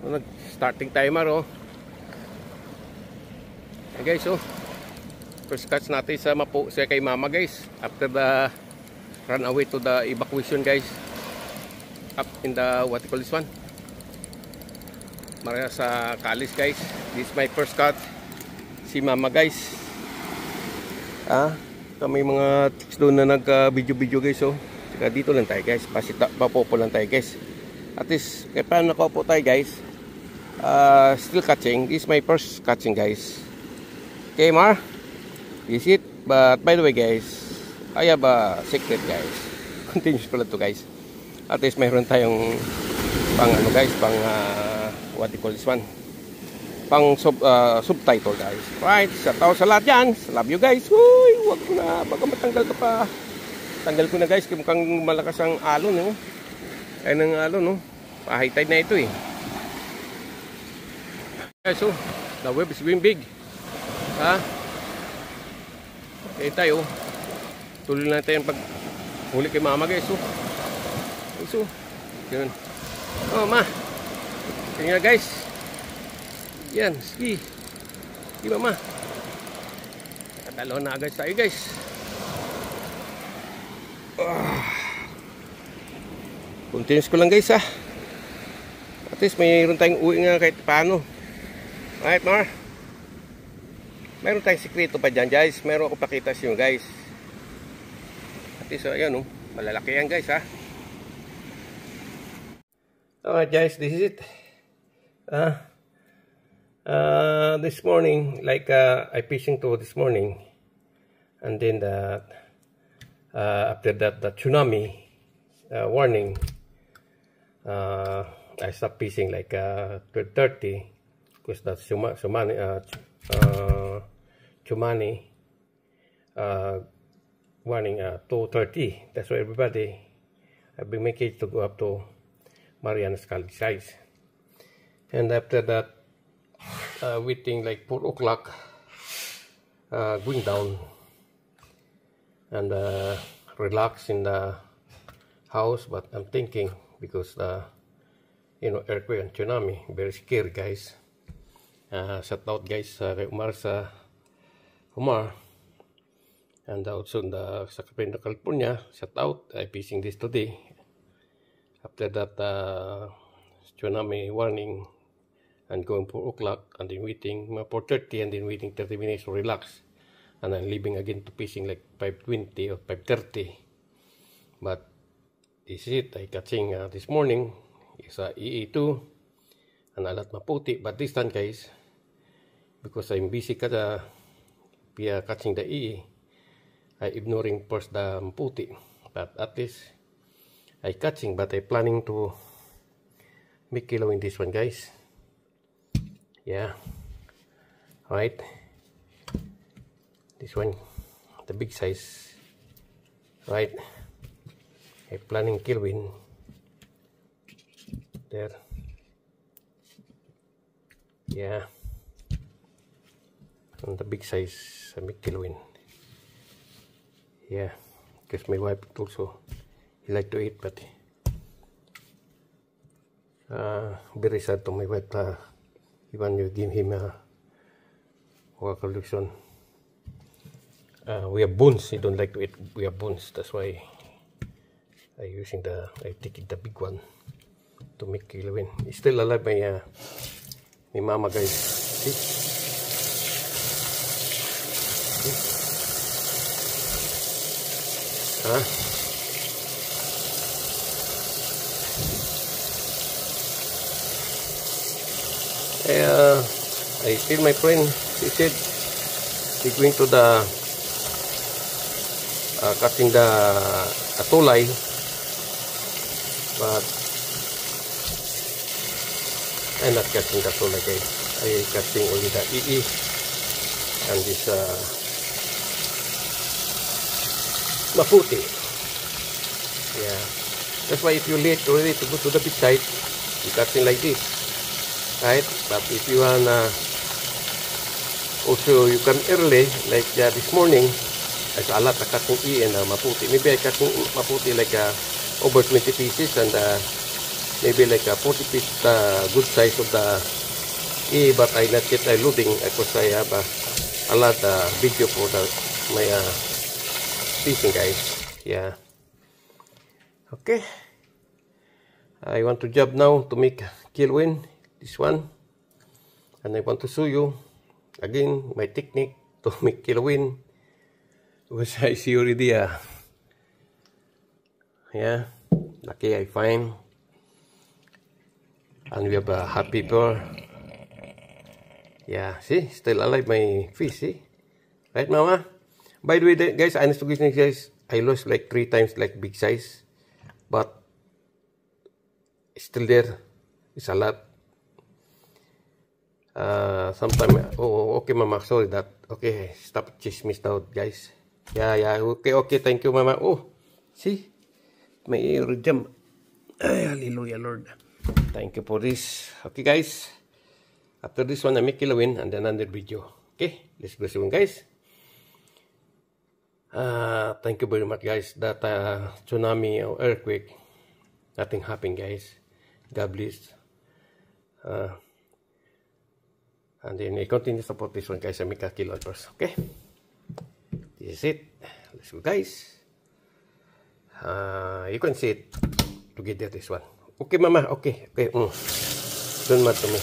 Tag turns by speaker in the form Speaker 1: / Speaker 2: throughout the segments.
Speaker 1: Nag-starting timer, oh. Hey guys, oh. First catch natin sa kay mama, guys. After the run away to the evacuation, guys. Up in the, what you call this one? Maria sa Kalis, guys. This is my first catch. Si mama, guys. Kami mga chicks doon na nag-video-video, guys, oh. Saka dito lang tayo, guys. Papopo lang tayo, guys. At least, kaya paano nakaupo tayo, guys. Still catching. This is my first catching, guys. Okay, Mar? Is it? But by the way, guys, I have a secret, guys. Continuous pala to, guys. At least mayroon tayong pang ano, guys, pang what you call this one? Pang subtitle, guys. Right, sa tao sa lahat yan. Love you, guys. Uy, wag ko na. Baka matanggal ka pa. Tanggal ko na, guys. Mukhang malakas ang alon, no? Ayun ang alon, no? Pa-high tide na ito, eh. Guys, so, the web is being big. Okay tayo. Tuloy na tayo pag huli kay mama, guys. So, yun. Oh, ma. Tingnan, guys. Yan, ski. Di ba, ma? Katalo na agad tayo, guys. Continuous ko lang, guys, At least mayroon tayong uwi nga kahit paano. Right, Mar? Meron tayong sikreto pa dyan, guys. Meron ako pakita sa inyo, guys. At least, ayan, malalaki yan, guys, Alright, guys, this is it. This morning, like I fishing to this morning, and then after that, the tsunami warning, I stopped fishing like 12:30 because that tsunami warning 2:30. That's why everybody have been making it to go up to Marianas College size. And after that, waiting like 4 o'clock, going down and relax in the house. But I'm thinking because the earthquake and tsunami, very scary, guys. Shout out, guys, kay Umar sa Umar, and also sa Sacramento, California. Shout out. I fishing this today. After that, tsunami warning, and going 4 o'clock, and then waiting 4:30, and then waiting 30 minutes to relax, and then leaving again to fishing like 5:20 or 5:30. But this is it. I catching this morning is EE2 and a lot maputi. But this time, guys, because I'm busy via catching the EE, I ignoring first the maputi. But at least I catching, but I planning to make kilo in this one, guys. Yeah, right. This one, the big size, right? I planning kilowin there. Yeah, and the big size, I make kilowin. Yeah, because my wife also, he like to eat, but very sad to my wife. Even you give him a collection. We have bones. He don't like to eat. We have bones. That's why I taking the big one to make kilowin. He's still alive, my mama, guys. See? I tell my friend, he said he's going to the cutting the atolay, but I'm not cutting the atolay, guys. I cutting only the EE and this maputi. Yeah, that's why if you're late already to go to the beach side, you cutting like this. Right, but if you wanna also you come early like this morning, there's a lot of cutting E and maputi. Maybe I cutting maputi like over 20 pieces, and maybe like a 40 feet good size of the but I not yet loading because I have a lot video for my fishing, guys. Yeah. Okay. I want to job now to make kilowin, this one, and I want to show you again my technique to make kilowin, which I see already. Yeah, lucky I find, and we have a happy people. Yeah, see, still alive my fish, see? Right, Mama? By the way, guys, honest to goodness, guys, I lost like 3 times like big size, but still there. It's a lot. Sometimes, oh, okay, Mama, sorry that. Okay, stop chismis now, guys. Yeah, okay, thank you, Mama. Oh, see? May jam. Ay, hallelujah, Lord. Thank you for this. Okay, guys. After this one, I make kilowin and then another video. Okay, let's go soon, guys. Thank you very much, guys. That tsunami or earthquake, nothing happened, guys. God bless. And then I continue to support this one, guys. I make a kilo first. Okay, this is it. Let's go, guys. You can see it together, this one. Okay, Mama. Okay. Don't mad to me.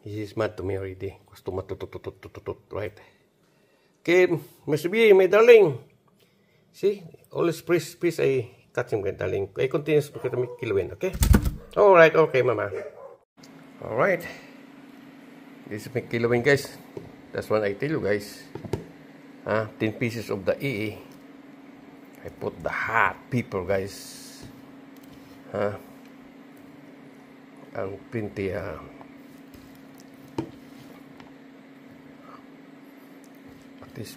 Speaker 1: He is mad to me already. Gusto matutututututut, right? Okay, Mr. B, my darling. See, always please, I catch him, darling. I continue to make kilowin, okay? Alright, okay, Mama. Alright. This is my kilowin, guys. That's what I tell you, guys. 10 pieces of the EE. I put the hot pepper, guys. Ang plenty, this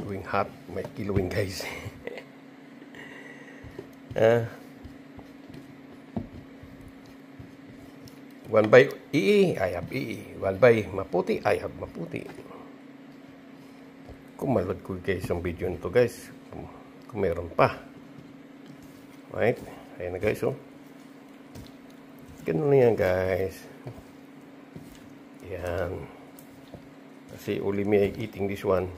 Speaker 1: going hot, my kilowin, guys. One by EE, I have EE. One by maputi, I have maputi. Kung malad ko, guys, ang video nito, guys, kung meron pa. Right? Ayan na, guys, oh. Ganun na yan, guys. Yan. Kasi only me eating this one.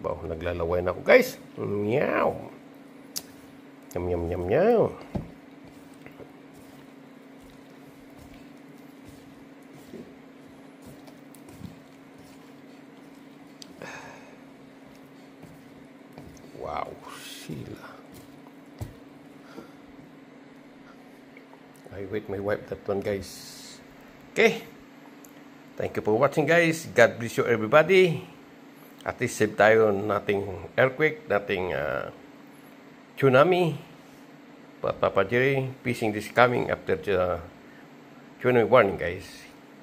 Speaker 1: Bawa, naglalaway na ako, guys. Meow. Yum. Wow, Sheila. I wait my wife that one, guys. Okay. Thank you for watching, guys. God bless you, everybody. At least save tayo, nothing earthquake, nothing tsunami. But Papa Jerry, fishing this coming after the tsunami warning, guys.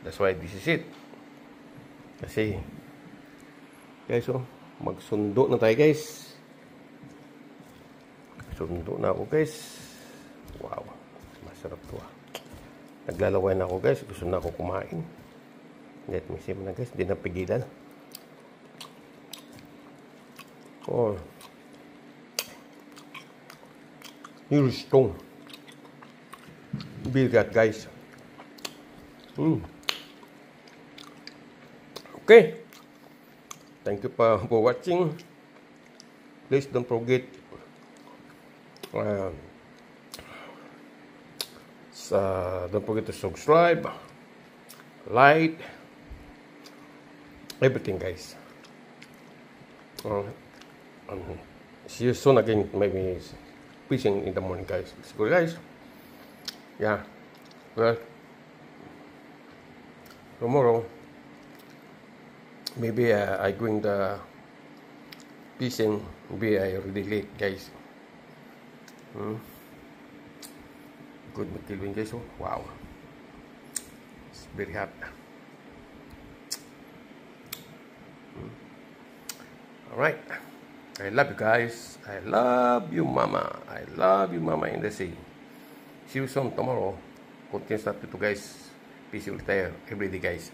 Speaker 1: That's why this is it. Kasi, guys, oh, magsundo na tayo, guys. Sundo na ako, guys. Wow. Masarap to, Naglalaway na ako, guys. Gusto na ako kumain. Let me see na, guys. Hindi na pigilan. Oh. You're strong. Bigat, guys. Okay. Thank you for watching. Please don't forget don't forget to subscribe, like, everything, guys. See you soon again, maybe fishing in the morning, guys. Let's go, guys. Yeah. Well, tomorrow maybe I going the fishing. Maybe I already late, guys. Good kilowin, guys. Oh, wow, it's very hot. All right, I love you, guys. I love you, Mama. I love you, Mama in the sea. See you soon tomorrow. Continue stuff to guys. Peace out there every day, guys.